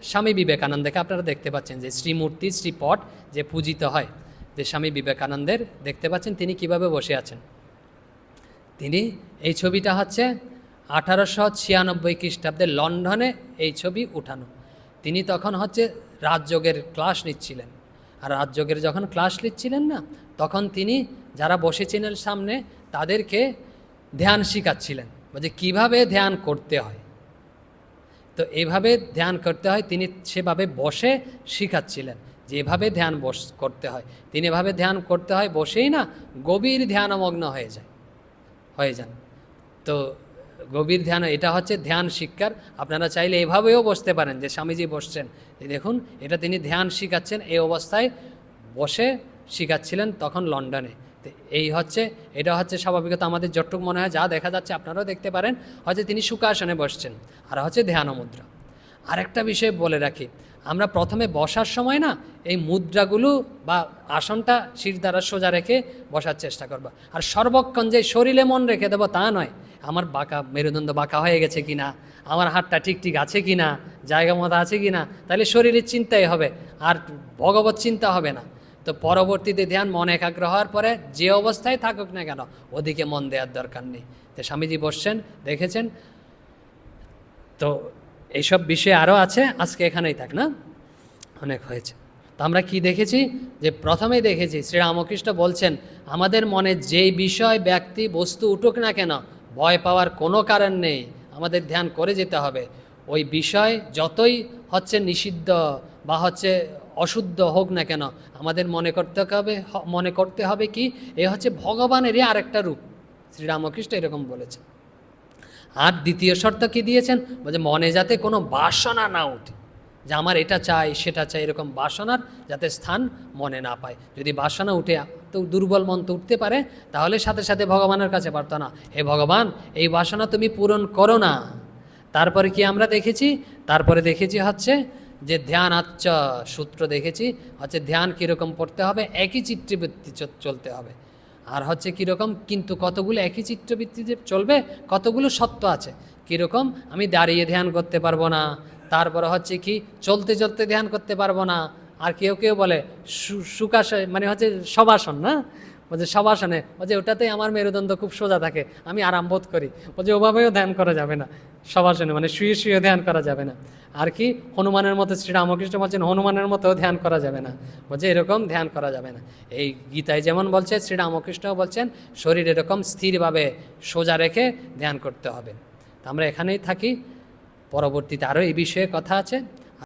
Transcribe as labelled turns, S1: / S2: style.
S1: স্বামী বিবেকানন্দকে আপনারা দেখতে পাচ্ছেন যে শ্রীমূর্তি শ্রীপট যে পূজিত হয়, যে স্বামী বিবেকানন্দের দেখতে পাচ্ছেন তিনি কিভাবে বসে আছেন। তিনি এই ছবিটা হচ্ছে 1896 খ্রিস্টাব্দে লন্ডনে এই ছবি উঠানো। তিনি তখন হচ্ছে রাজযোগের ক্লাস নিচ্ছিলেন। আর রাজযোগের যখন ক্লাস নিচ্ছিলেন না, তখন তিনি যারা বসেছিলেন সামনে তাদেরকে ধ্যান শিখাচ্ছিলেন, যে কীভাবে ধ্যান করতে হয়। তো এইভাবে ধ্যান করতে হয় তিনি সেভাবে বসে শিখাচ্ছিলেন, যে এভাবে ধ্যান করতে হয়। তিনি এভাবে ধ্যান করতে হয় বসেই না, গভীর ধ্যানমগ্ন হয়ে যান। তো গভীর ধ্যান, এটা হচ্ছে ধ্যান শিক্ষার। আপনারা চাইলে এভাবেও বসতে পারেন, যে স্বামীজি বসছেন, দেখুন এটা তিনি ধ্যান শিখাচ্ছেন, এই অবস্থায় বসে শিখাচ্ছিলেন তখন লন্ডনে। তো এটা হচ্ছে স্বাভাবিকত আমাদের যতটুকু মনে হয় যা দেখা যাচ্ছে আপনারাও দেখতে পারেন, হচ্ছে তিনি সুখাসনে বসছেন, আর হচ্ছে ধ্যান মুদ্রা। আরেকটা বিষয় বলে রাখি, আমরা প্রথমে বসার সময় না এই মুদ্রাগুলো বা আসনটা শির দ্বারা সোজা রেখে বসার চেষ্টা করব। আর সর্বক্ষণ যে শরীরে মন রেখে দেবো তা নয়, আমার মেরুদণ্ড বাঁকা হয়ে গেছে কিনা, আমার হাতটা ঠিক আছে কিনা, জায়গা মতো আছে কিনা, তাহলে শরীরের চিন্তাই হবে, আর ভগবত চিন্তা হবে না। তো পরবর্তীতে ধ্যান মন একাগ্র হওয়ার পরে যে অবস্থায় থাকুক না কেন ওদিকে মন দেওয়ার দরকার নেই। তো স্বামীজি বসছেন, দেখেছেন। তো এইসব বিষয় আরও আছে, আজকে এখানেই থাক না, অনেক হয়েছে। তো আমরা কি দেখেছি, যে প্রথমেই দেখেছি শ্রীরামকৃষ্ণ বলছেন আমাদের মনে যেই বিষয় ব্যক্তি বস্তু উঠুক না কেন ভয় পাওয়ার কোনো কারণ নেই, আমাদের ধ্যান করে যেতে হবে। ওই বিষয় যতই হচ্ছে নিষিদ্ধ বা হচ্ছে অশুদ্ধ হোক না কেন, আমাদের মনে করতে হবে কি এ হচ্ছে ভগবানেরই আরেকটা রূপ। শ্রীরামকৃষ্ণ এরকম বলেছেন। আর দ্বিতীয় শর্ত কি দিয়েছেন, বলছে মনে যাতে কোনো বাসনা না উঠে, যে আমার এটা চাই সেটা চাই, এরকম বাসনার যাতে স্থান মনে না পায়। যদি বাসনা উঠে, তো দুর্বল মন তো উঠতে পারে, তাহলে সাথে সাথে ভগবানের কাছে প্রার্থনা, হে ভগবান এই বাসনা তুমি পূরণ করো না। তারপরে কি আমরা দেখেছি, হচ্ছে যে ধ্যান সূত্র দেখেছি, হচ্ছে ধ্যান কীরকম পড়তে হবে, একই চিত্রবৃত্তি চলতে হবে। আর হচ্ছে কীরকম, কিন্তু কতগুলো একই চিত্রবৃত্তিতে চলবে, কতগুলো সত্য আছে। কীরকম, আমি দাঁড়িয়ে ধ্যান করতে পারবো না, তারপরে হচ্ছে কি চলতে চলতে ধ্যান করতে পারবো না। আর কেউ বলে সুখাসন, মানে হচ্ছে শবাসন, না বলছে শবাসনে, বলছে ওটাতেই আমার মেরুদণ্ড খুব সোজা থাকে, আমি আরাম বোধ করি। বলছে ওভাবেও ধ্যান করা যাবে না, শবাসনে মানে শুয়ে ধ্যান করা যাবে না। আর কি হনুমানের মতো, শ্রীরামকৃষ্ণ বলছেন হনুমানের মতো ধ্যান করা যাবে না, বলছে এরকম ধ্যান করা যাবে না। এই গীতায় যেমন বলছে, শ্রীরামকৃষ্ণও বলছেন শরীর এরকম স্থিরভাবে সোজা রেখে ধ্যান করতে হবে। তো আমরা এখানেই থাকি, পরবর্তীতে আরও এই বিষয়ে কথা আছে।